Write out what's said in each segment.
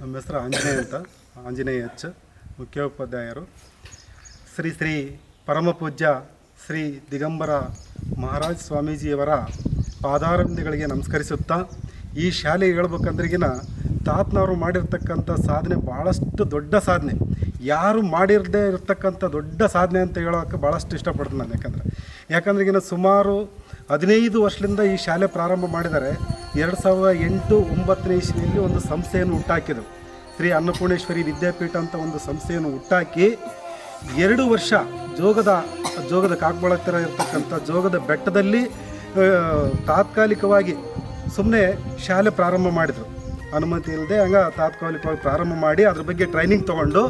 ನಮ್ಮ ಹೆಸರು ಆಂಜನೇಯ ಅಂತ, ಆಂಜನೇಯ ಎಚ್, ಮುಖ್ಯೋಪಾಧ್ಯಾಯರು. ಶ್ರೀ ಶ್ರೀ ಪರಮಪೂಜ್ಯ ಶ್ರೀ ದಿಗಂಬರ ಮಹಾರಾಜ್ ಸ್ವಾಮೀಜಿಯವರ ಪಾದಾರವಿಂದಗಳಿಗೆ ನಮಸ್ಕರಿಸುತ್ತಾ, ಈ ಶಾಲೆ ಹೇಳ್ಬೇಕಂದ್ರಿಗಿನ ತಾತನವರು ಮಾಡಿರ್ತಕ್ಕಂಥ ಸಾಧನೆ ಭಾಳಷ್ಟು ದೊಡ್ಡ ಸಾಧನೆ, ಯಾರು ಮಾಡಿರದೇ ಇರತಕ್ಕಂಥ ದೊಡ್ಡ ಸಾಧನೆ ಅಂತ ಹೇಳೋಕ್ಕೆ ಭಾಳಷ್ಟು ಇಷ್ಟಪಡ್ತೀನಿ ನಾನು. ಯಾಕಂದ್ರಿಗಿನ ಸುಮಾರು 15 ವರ್ಷದಿಂದ ಈ ಶಾಲೆ ಪ್ರಾರಂಭ ಮಾಡಿದ್ದಾರೆ. 2008-9 ಇಸ್ವಿಯಲ್ಲಿ ಒಂದು ಸಂಸ್ಥೆಯನ್ನು ಹುಟ್ಟಾಕಿದರು. ಶ್ರೀ ಅನ್ನಪೂರ್ಣೇಶ್ವರಿ ವಿದ್ಯಾಪೀಠ ಅಂತ ಒಂದು ಸಂಸ್ಥೆಯನ್ನು ಹುಟ್ಟಾಕಿ 2 ವರ್ಷ ಜೋಗದ ಕಾಕಬಾಳ ಹತ್ತಿರ ಇರತಕ್ಕಂಥ ಜೋಗದ ಬೆಟ್ಟದಲ್ಲಿ ತಾತ್ಕಾಲಿಕವಾಗಿ ಸುಮ್ಮನೆ ಶಾಲೆ ಪ್ರಾರಂಭ ಮಾಡಿದರು. ಅನುಮತಿ ಇಲ್ಲದೆ ತಾತ್ಕಾಲಿಕವಾಗಿ ಪ್ರಾರಂಭ ಮಾಡಿ ಅದ್ರ ಬಗ್ಗೆ ಟ್ರೈನಿಂಗ್ ತೊಗೊಂಡು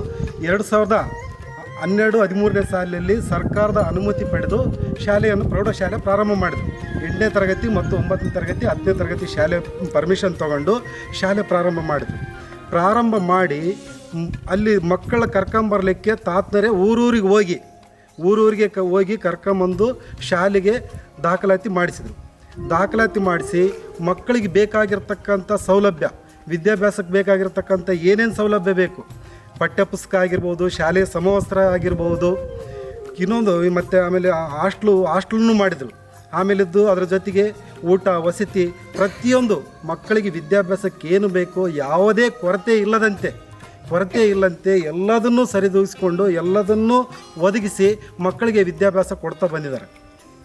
2012-13ನೇ ಸಾಲಿನಲ್ಲಿ ಸರ್ಕಾರದ ಅನುಮತಿ ಪಡೆದು ಶಾಲೆಯನ್ನು ಪ್ರೌಢಶಾಲೆ ಪ್ರಾರಂಭ ಮಾಡಿದರು. 8ನೇ ತರಗತಿ ಮತ್ತು 9ನೇ ತರಗತಿ 10ನೇ ತರಗತಿ ಶಾಲೆ ಪರ್ಮಿಷನ್ ತೊಗೊಂಡು ಶಾಲೆ ಪ್ರಾರಂಭ ಮಾಡಿದರು. ಪ್ರಾರಂಭ ಮಾಡಿ ಅಲ್ಲಿ ಮಕ್ಕಳ ಕರ್ಕೊಂಬರ್ಲಿಕ್ಕೆ ತಾತನರೇ ಊರೂರಿಗೆ ಹೋಗಿ ಕರ್ಕೊಂಬಂದು ಶಾಲೆಗೆ ದಾಖಲಾತಿ ಮಾಡಿಸಿದರು. ದಾಖಲಾತಿ ಮಾಡಿಸಿ ಮಕ್ಕಳಿಗೆ ಬೇಕಾಗಿರ್ತಕ್ಕಂಥ ಸೌಲಭ್ಯ, ವಿದ್ಯಾಭ್ಯಾಸಕ್ಕೆ ಬೇಕಾಗಿರ್ತಕ್ಕಂಥ ಏನೇನು ಸೌಲಭ್ಯ ಬೇಕು, ಪಠ್ಯಪುಸ್ತಕ ಆಗಿರ್ಬೋದು, ಶಾಲೆಯ ಸಮವಸ್ತ್ರ ಆಗಿರ್ಬೋದು, ಇನ್ನೊಂದು ಮತ್ತು ಆಮೇಲೆ ಹಾಸ್ಟ್ಲನ್ನು ಮಾಡಿದರು. ಆಮೇಲಿದ್ದು ಅದರ ಜೊತೆಗೆ ಊಟ ವಸತಿ ಪ್ರತಿಯೊಂದು ಮಕ್ಕಳಿಗೆ ವಿದ್ಯಾಭ್ಯಾಸಕ್ಕೆ ಏನು ಬೇಕೋ ಯಾವುದೇ ಕೊರತೆ ಇಲ್ಲಂತೆ ಎಲ್ಲದನ್ನೂ ಸರಿದೂಗಿಸ್ಕೊಂಡು ಎಲ್ಲದನ್ನೂ ಒದಗಿಸಿ ಮಕ್ಕಳಿಗೆ ವಿದ್ಯಾಭ್ಯಾಸ ಕೊಡ್ತಾ ಬಂದಿದ್ದಾರೆ.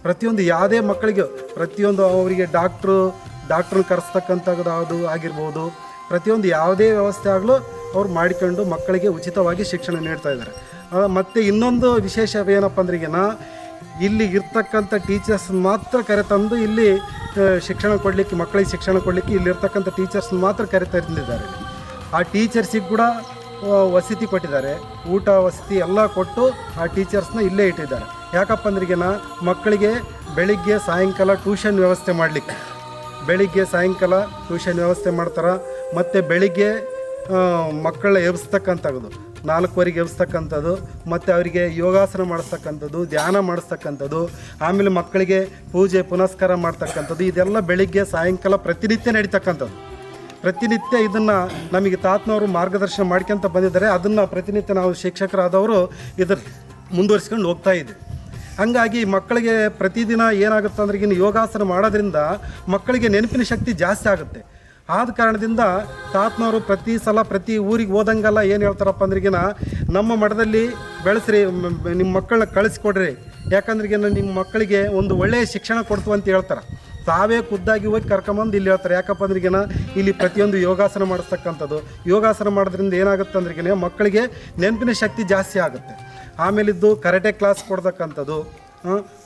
ಪ್ರತಿಯೊಂದು ಯಾವುದೇ ಮಕ್ಕಳಿಗೆ ಪ್ರತಿಯೊಂದು ಅವರಿಗೆ ಡಾಕ್ಟ್ರನ್ನ ಕರೆಸ್ತಕ್ಕಂಥದ್ದು ಆಗಿರ್ಬೋದು, ಪ್ರತಿಯೊಂದು ಯಾವುದೇ ವ್ಯವಸ್ಥೆ ಆಗಲೂ ಅವ್ರು ಮಾಡಿಕೊಂಡು ಮಕ್ಕಳಿಗೆ ಉಚಿತವಾಗಿ ಶಿಕ್ಷಣ ನೀಡ್ತಾ ಇದ್ದಾರೆ. ಮತ್ತು ಇನ್ನೊಂದು ವಿಶೇಷ ಏನಪ್ಪ ಅಂದ್ರಿಗೇನ, ಇಲ್ಲಿ ಇರ್ತಕ್ಕಂಥ ಟೀಚರ್ಸ್ ಮಾತ್ರ ಕರೆತಂದು ಇಲ್ಲಿ ಶಿಕ್ಷಣ ಕೊಡಲಿಕ್ಕೆ, ಮಕ್ಕಳಿಗೆ ಶಿಕ್ಷಣ ಕೊಡಲಿಕ್ಕೆ ಇಲ್ಲಿರ್ತಕ್ಕಂಥ ಟೀಚರ್ಸ್ ಮಾತ್ರ ಕರೆತಂದಿದ್ದಾರೆ. ಆ ಟೀಚರ್ಸಿಗೆ ಕೂಡ ವಸತಿ ಕೊಟ್ಟಿದ್ದಾರೆ, ಊಟ ವಸತಿ ಎಲ್ಲ ಕೊಟ್ಟು ಆ ಟೀಚರ್ಸ್ನ ಇಲ್ಲೇ ಇಟ್ಟಿದ್ದಾರೆ. ಯಾಕಪ್ಪ ಅಂದ್ರಿಗೇನ, ಮಕ್ಕಳಿಗೆ ಬೆಳಿಗ್ಗೆ ಸಾಯಂಕಾಲ ಟ್ಯೂಷನ್ ವ್ಯವಸ್ಥೆ ಮಾಡಲಿಕ್ಕೆ, ಬೆಳಿಗ್ಗೆ ಸಾಯಂಕಾಲ ಟ್ಯೂಷನ್ ವ್ಯವಸ್ಥೆ ಮಾಡ್ತಾರೆ. ಮತ್ತು ಬೆಳಿಗ್ಗೆ ಮಕ್ಕಳ ಎಬ್ಸ್ತಕ್ಕಂಥದ್ದು 4ವರೆಗೆ ಎಬ್ಸ್ತಕ್ಕಂಥದ್ದು, ಮತ್ತು ಅವರಿಗೆ ಯೋಗಾಸನ ಮಾಡಿಸ್ತಕ್ಕಂಥದ್ದು, ಧ್ಯಾನ ಮಾಡಿಸ್ತಕ್ಕಂಥದ್ದು, ಆಮೇಲೆ ಮಕ್ಕಳಿಗೆ ಪೂಜೆ ಪುನಸ್ಕಾರ ಮಾಡ್ತಕ್ಕಂಥದ್ದು, ಇದೆಲ್ಲ ಬೆಳಿಗ್ಗೆ ಸಾಯಂಕಾಲ ಪ್ರತಿನಿತ್ಯ ನಡೀತಕ್ಕಂಥದ್ದು. ಪ್ರತಿನಿತ್ಯ ಇದನ್ನು ನಮಗೆ ತಾತನವರು ಮಾರ್ಗದರ್ಶನ ಮಾಡ್ಕೊತ ಬಂದಿದ್ದಾರೆ. ಅದನ್ನು ಪ್ರತಿನಿತ್ಯ ನಾವು ಶಿಕ್ಷಕರಾದವರು ಮುಂದುವರಿಸ್ಕೊಂಡು ಹೋಗ್ತಾ ಇದ್ದೀವಿ. ಹಾಗಾಗಿ ಮಕ್ಕಳಿಗೆ ಪ್ರತಿದಿನ ಏನಾಗುತ್ತೆ ಅಂದ್ರೆ, ಯೋಗಾಸನ ಮಾಡೋದ್ರಿಂದ ಮಕ್ಕಳಿಗೆ ನೆನಪಿನ ಶಕ್ತಿ ಜಾಸ್ತಿ ಆಗುತ್ತೆ. ಆದ ಕಾರಣದಿಂದ ತಾತನವರು ಪ್ರತಿ ಊರಿಗೆ ಹೋದಂಗೆಲ್ಲ ಏನು ಹೇಳ್ತಾರಪ್ಪ ಅಂದ್ರಿಗಿನ, ನಮ್ಮ ಮಠದಲ್ಲಿ ಬೆಳೆಸ್ರಿ, ನಿಮ್ಮ ಮಕ್ಕಳನ್ನ ಕಳಿಸ್ಕೊಡ್ರಿ, ಯಾಕಂದ್ರಿಗಿನ ನಿಮ್ಮ ಮಕ್ಕಳಿಗೆ ಒಂದು ಒಳ್ಳೆಯ ಶಿಕ್ಷಣ ಕೊಡ್ತು ಅಂತ ಹೇಳ್ತಾರೆ. ತಾವೇ ಖುದ್ದಾಗಿ ಹೋಗಿ ಕರ್ಕೊಂಬಂದು ಇಲ್ಲಿ ಹೇಳ್ತಾರೆ. ಯಾಕಪ್ಪ ಅಂದ್ರಿಗಿನ, ಇಲ್ಲಿ ಪ್ರತಿಯೊಂದು ಯೋಗಾಸನ ಮಾಡಿಸ್ತಕ್ಕಂಥದ್ದು, ಯೋಗಾಸನ ಮಾಡೋದ್ರಿಂದ ಏನಾಗುತ್ತೆ ಅಂದ್ರಿಗಿನ ಮಕ್ಕಳಿಗೆ ನೆನಪಿನ ಶಕ್ತಿ ಜಾಸ್ತಿ ಆಗುತ್ತೆ. ಆಮೇಲಿದ್ದು ಕರಾಟೆ ಕ್ಲಾಸ್ ಕೊಡ್ತಕ್ಕಂಥದ್ದು,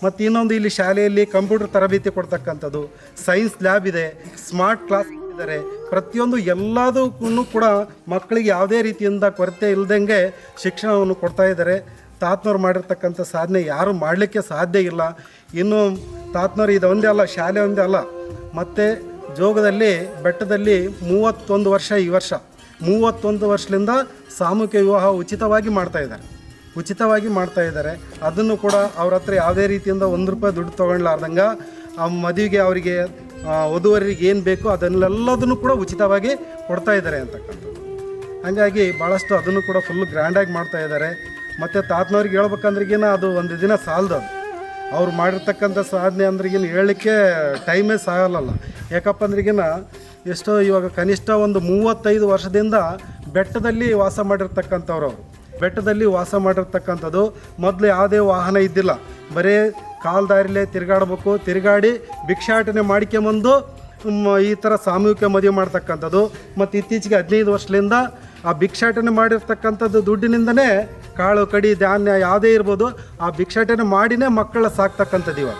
ಮತ್ತು ಇನ್ನೊಂದು ಇಲ್ಲಿ ಶಾಲೆಯಲ್ಲಿ ಕಂಪ್ಯೂಟರ್ ತರಬೇತಿ ಕೊಡ್ತಕ್ಕಂಥದ್ದು, ಸೈನ್ಸ್ ಲ್ಯಾಬ್ ಇದೆ, ಸ್ಮಾರ್ಟ್ ಕ್ಲಾಸ್ ಇದ್ದಾರೆ. ಪ್ರತಿಯೊಂದು ಎಲ್ಲದಕ್ಕೂ ಕೂಡ ಮಕ್ಕಳಿಗೆ ಯಾವುದೇ ರೀತಿಯಿಂದ ಕೊರತೆ ಇಲ್ಲದಂಗೆ ಶಿಕ್ಷಣವನ್ನು ಕೊಡ್ತಾ ಇದ್ದಾರೆ. ತಾತನವ್ರು ಮಾಡಿರ್ತಕ್ಕಂಥ ಸಾಧನೆ ಯಾರು ಮಾಡಲಿಕ್ಕೆ ಸಾಧ್ಯ ಇಲ್ಲ. ಇನ್ನು ತಾತನವ್ರು ಇದೊಂದೇ ಅಲ್ಲ, ಶಾಲೆ ಒಂದೇ ಅಲ್ಲ, ಮತ್ತು ಜೋಗದಲ್ಲಿ ಬೆಟ್ಟದಲ್ಲಿ 31 ವರ್ಷ, ಈ ವರ್ಷ 31 ವರ್ಷದಿಂದ ಸಾಮೂಹಿಕ ವಿವಾಹ ಉಚಿತವಾಗಿ ಮಾಡ್ತಾ ಇದ್ದಾರೆ. ಅದನ್ನು ಕೂಡ ಅವ್ರ ಹತ್ರ ಯಾವುದೇ ರೀತಿಯಿಂದ ₹1 ದುಡ್ಡು ತೊಗೊಳ್ಲಾರ್ದಂಗೆ ಆ ಮದುವೆಗೆ ಅವರಿಗೆ ವಧುವರಿಗೆ ಏನು ಬೇಕೋ ಅದನ್ನೆಲ್ಲದನ್ನು ಕೂಡ ಉಚಿತವಾಗಿ ಕೊಡ್ತಾ ಇದ್ದಾರೆ ಅಂತಕ್ಕಂಥದ್ದು. ಹಾಗಾಗಿ ಭಾಳಷ್ಟು ಅದನ್ನು ಕೂಡ ಫುಲ್ಲು ಗ್ರ್ಯಾಂಡಾಗಿ ಮಾಡ್ತಾ ಇದ್ದಾರೆ. ಮತ್ತು ತಾತನವ್ರಿಗೆ ಹೇಳ್ಬೇಕಂದ್ರಿಗಿನ ಅದು ಒಂದು ದಿನ ಸಾಲದು. ಅವ್ರು ಮಾಡಿರ್ತಕ್ಕಂಥ ಸಾಧನೆ ಅಂದ್ರಿಗಿನ ಹೇಳಲಿಕ್ಕೆ ಟೈಮೇ ಸಾಗಲ್ಲ. ಯಾಕಪ್ಪ ಅಂದ್ರಿಗಿನ ಎಷ್ಟೋ ಇವಾಗ ಕನಿಷ್ಠ ಒಂದು 35 ವರ್ಷದಿಂದ ಬೆಟ್ಟದಲ್ಲಿ ವಾಸ ಮಾಡಿರ್ತಕ್ಕಂಥವ್ರು. ಬೆಟ್ಟದಲ್ಲಿ ವಾಸ ಮಾಡಿರ್ತಕ್ಕಂಥದ್ದು. ಮೊದಲು ಯಾವುದೇ ವಾಹನ ಇದ್ದಿಲ್ಲ, ಬರೀ ಕಾಲ್ದಾರಿಲೇ ತಿರುಗಾಡಿ ಭಿಕ್ಷಾಟನೆ ಮಾಡ್ಕೊಂಬಂದು ಈ ಥರ ಸಾಮೂಹಿಕ ಮದುವೆ ಮಾಡ್ತಕ್ಕಂಥದ್ದು. ಮತ್ತು ಇತ್ತೀಚೆಗೆ 15 ವರ್ಷದಿಂದ ಆ ಭಿಕ್ಷಾಟನೆ ಮಾಡಿರ್ತಕ್ಕಂಥದ್ದು ದುಡ್ಡಿನಿಂದನೇ ಕಾಳು ಕಡಿ ಧಾನ್ಯ ಯಾವುದೇ ಇರ್ಬೋದು, ಆ ಭಿಕ್ಷಾಟನೆ ಮಾಡಿನೇ ಮಕ್ಕಳ ಸಾಕ್ತಕ್ಕಂಥದ್ದು. ಇವಾಗ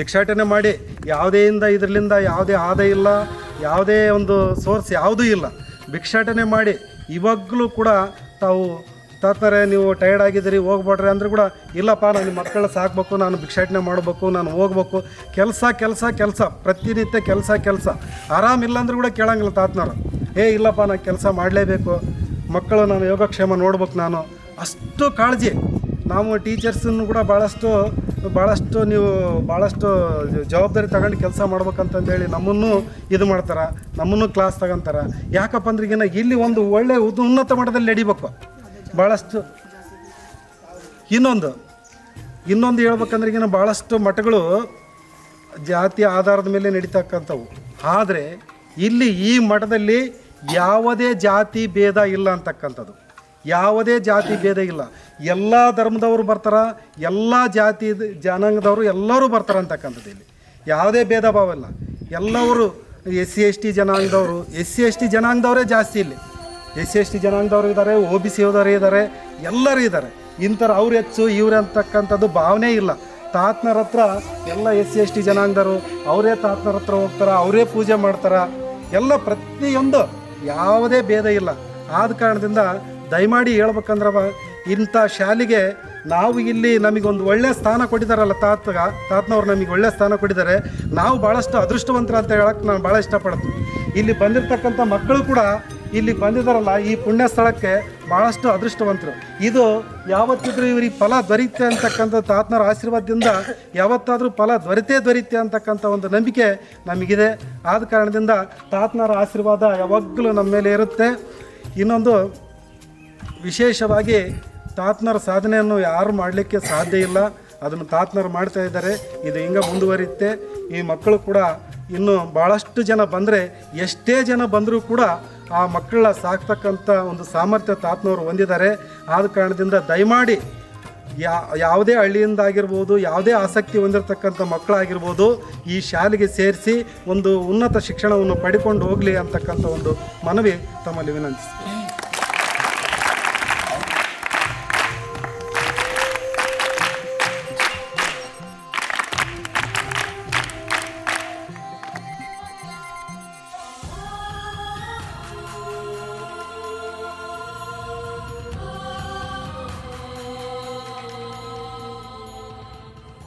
ಭಿಕ್ಷಾಟನೆ ಮಾಡಿ ಇದರಿಂದ ಯಾವುದೇ ಆದಾಯ ಇಲ್ಲ, ಯಾವುದೇ ಒಂದು ಸೋರ್ಸ್ ಯಾವುದೂ ಇಲ್ಲ. ಭಿಕ್ಷಾಟನೆ ಮಾಡಿ ಇವಾಗಲೂ ಕೂಡ ತಾವು ತಾತನರೇ ನೀವು ಟಯರ್ಡ್ ಆಗಿದ್ದೀರಿ ಹೋಗ್ಬೇಡ್ರಿ ಅಂದರೂ ಕೂಡ, ಇಲ್ಲಪ್ಪ ನಾನು ನಿಮ್ಮ ಮಕ್ಕಳ ಸಾಕಬೇಕು, ನಾನು ಭಿಕ್ಷಾಟನೆ ಮಾಡಬೇಕು, ನಾನು ಹೋಗ್ಬೇಕು, ಕೆಲಸ ಪ್ರತಿನಿತ್ಯ ಕೆಲಸ ಆರಾಮಿಲ್ಲ ಅಂದರೂ ಕೂಡ ಕೇಳಂಗಿಲ್ಲ ತಾತನವರು. ಇಲ್ಲಪ್ಪ ನಾನು ಕೆಲಸ ಮಾಡಲೇಬೇಕು, ಮಕ್ಕಳು ನಾನು ಯೋಗಕ್ಷೇಮ ನೋಡ್ಬೇಕು, ನಾನು ಅಷ್ಟು ಕಾಳಜಿ. ನಾವು ಟೀಚರ್ಸನ್ನು ಕೂಡ ಭಾಳಷ್ಟು ಭಾಳಷ್ಟು ಜವಾಬ್ದಾರಿ ತಗೊಂಡು ಕೆಲಸ ಮಾಡ್ಬೇಕಂತಂದೇಳಿ ನಮ್ಮನ್ನು ಇದು ಮಾಡ್ತಾರೆ, ನಮ್ಮನ್ನು ಕ್ಲಾಸ್ ತಗೊಂತಾರೆ. ಯಾಕಪ್ಪ ಅಂದ್ರೆ ಇಲ್ಲಿ ಒಂದು ಒಳ್ಳೆ ಉನ್ನತ ಮಟ್ಟದಲ್ಲಿ ನಡಿಬೇಕು. ಭಾಳಷ್ಟು ಇನ್ನೊಂದು ಹೇಳ್ಬೇಕಂದ್ರೆ ಭಾಳಷ್ಟು ಮಠಗಳು ಜಾತಿ ಆಧಾರದ ಮೇಲೆ ನಡೀತಕ್ಕಂಥವು. ಆದರೆ ಇಲ್ಲಿ ಈ ಮಠದಲ್ಲಿ ಯಾವುದೇ ಜಾತಿ ಭೇದ ಇಲ್ಲ ಅಂತಕ್ಕಂಥದ್ದು, ಯಾವುದೇ ಜಾತಿ ಭೇದ ಇಲ್ಲ. ಎಲ್ಲ ಧರ್ಮದವರು ಬರ್ತಾರೆ, ಎಲ್ಲ ಜಾತಿ ಜನಾಂಗದವರು ಎಲ್ಲರೂ ಬರ್ತಾರೆ ಅಂತಕ್ಕಂಥದ್ದು. ಇಲ್ಲಿ ಯಾವುದೇ ಭೇದ ಭಾವ ಇಲ್ಲ. ಎಲ್ಲವರು SC ST ಜನಾಂಗದವರೇ ಜಾಸ್ತಿ. ಇಲ್ಲಿ SC ST ಜನಾಂಗದವರು ಇದ್ದಾರೆ, OBC ಅವರೇ ಇದ್ದಾರೆ, ಎಲ್ಲರೂ ಇದ್ದಾರೆ. ಇಂಥವ್ರು ಅವ್ರು ಹೆಚ್ಚು ಇವ್ರು ಅಂತಕ್ಕಂಥದ್ದು ಭಾವನೆ ಇಲ್ಲ. ತಾತನರ ಹತ್ರ ಎಲ್ಲ SC ST ಜನಾಂಗದವರು ಅವರೇ ತಾತನರ ಹತ್ರ ಹೋಗ್ತಾರೆ, ಅವರೇ ಪೂಜೆ ಮಾಡ್ತಾರೆ. ಎಲ್ಲ ಪ್ರತಿಯೊಂದು ಯಾವುದೇ ಭೇದ ಇಲ್ಲ. ಆದ ಕಾರಣದಿಂದ ದಯಮಾಡಿ ಹೇಳ್ಬೇಕಂದ್ರವ ಇಂಥ ಶಾಲೆಗೆ ನಾವು ಇಲ್ಲಿ ನಮಗೊಂದು ಒಳ್ಳೆಯ ಸ್ಥಾನ ಕೊಟ್ಟಿದ್ದಾರಲ್ಲ, ತಾತನವ್ರು ನಮಗೆ ಒಳ್ಳೆಯ ಸ್ಥಾನ ಕೊಟ್ಟಿದ್ದಾರೆ. ನಾವು ಭಾಳಷ್ಟು ಅದೃಷ್ಟವಂತರ ಅಂತ ಹೇಳಕ್ಕೆ ನಾನು ಭಾಳ ಇಷ್ಟಪಡ್ತೀನಿ. ಇಲ್ಲಿ ಬಂದಿರತಕ್ಕಂಥ ಮಕ್ಕಳು ಕೂಡ ಇಲ್ಲಿ ಬಂದಿದ್ದಾರಲ್ಲ ಈ ಪುಣ್ಯ ಸ್ಥಳಕ್ಕೆ ಭಾಳಷ್ಟು ಅದೃಷ್ಟವಂತರು. ಇದು ಯಾವತ್ತಿದ್ರೂ ಇವ್ರಿಗೆ ಫಲ ದೊರೆಯುತ್ತೆ ಅಂತಕ್ಕಂಥ ತಾತನರ ಆಶೀರ್ವಾದದಿಂದ ಯಾವತ್ತಾದರೂ ಫಲ ದೊರೆಯುತ್ತೆ ಅಂತಕ್ಕಂಥ ಒಂದು ನಂಬಿಕೆ ನಮಗಿದೆ. ಆದ ಕಾರಣದಿಂದ ತಾತನರ ಆಶೀರ್ವಾದ ಯಾವಾಗಲೂ ನಮ್ಮ ಮೇಲೆ ಇರುತ್ತೆ. ಇನ್ನೊಂದು ವಿಶೇಷವಾಗಿ ತಾತನರ ಸಾಧನೆಯನ್ನು ಯಾರು ಮಾಡಲಿಕ್ಕೆ ಸಾಧ್ಯ ಇಲ್ಲ, ಅದನ್ನು ತಾತನರು ಮಾಡ್ತಾ ಇದ್ದಾರೆ. ಇದು ಹಿಂಗೆ ಮುಂದುವರಿಯುತ್ತೆ. ಈ ಮಕ್ಕಳು ಕೂಡ ಇನ್ನು ಭಾಳಷ್ಟು ಜನ ಬಂದರೆ, ಎಷ್ಟೇ ಜನ ಬಂದರೂ ಕೂಡ ಆ ಮಕ್ಕಳ ಸಾಕ್ತಕ್ಕಂಥ ಒಂದು ಸಾಮರ್ಥ್ಯ ತಾತನವರು ಹೊಂದಿದ್ದಾರೆ. ಆದ ಕಾರಣದಿಂದ ದಯಮಾಡಿ ಯಾವುದೇ ಹಳ್ಳಿಯಿಂದ ಆಗಿರ್ಬೋದು, ಯಾವುದೇ ಆಸಕ್ತಿ ಹೊಂದಿರತಕ್ಕಂಥ ಮಕ್ಕಳಾಗಿರ್ಬೋದು, ಈ ಶಾಲೆಗೆ ಸೇರಿಸಿ ಒಂದು ಉನ್ನತ ಶಿಕ್ಷಣವನ್ನು ಪಡ್ಕೊಂಡು ಹೋಗಲಿ ಅಂತಕ್ಕಂಥ ಒಂದು ಮನವಿ ತಮ್ಮಲ್ಲಿ ವಿನಂತಿಸ್ತೀನಿ.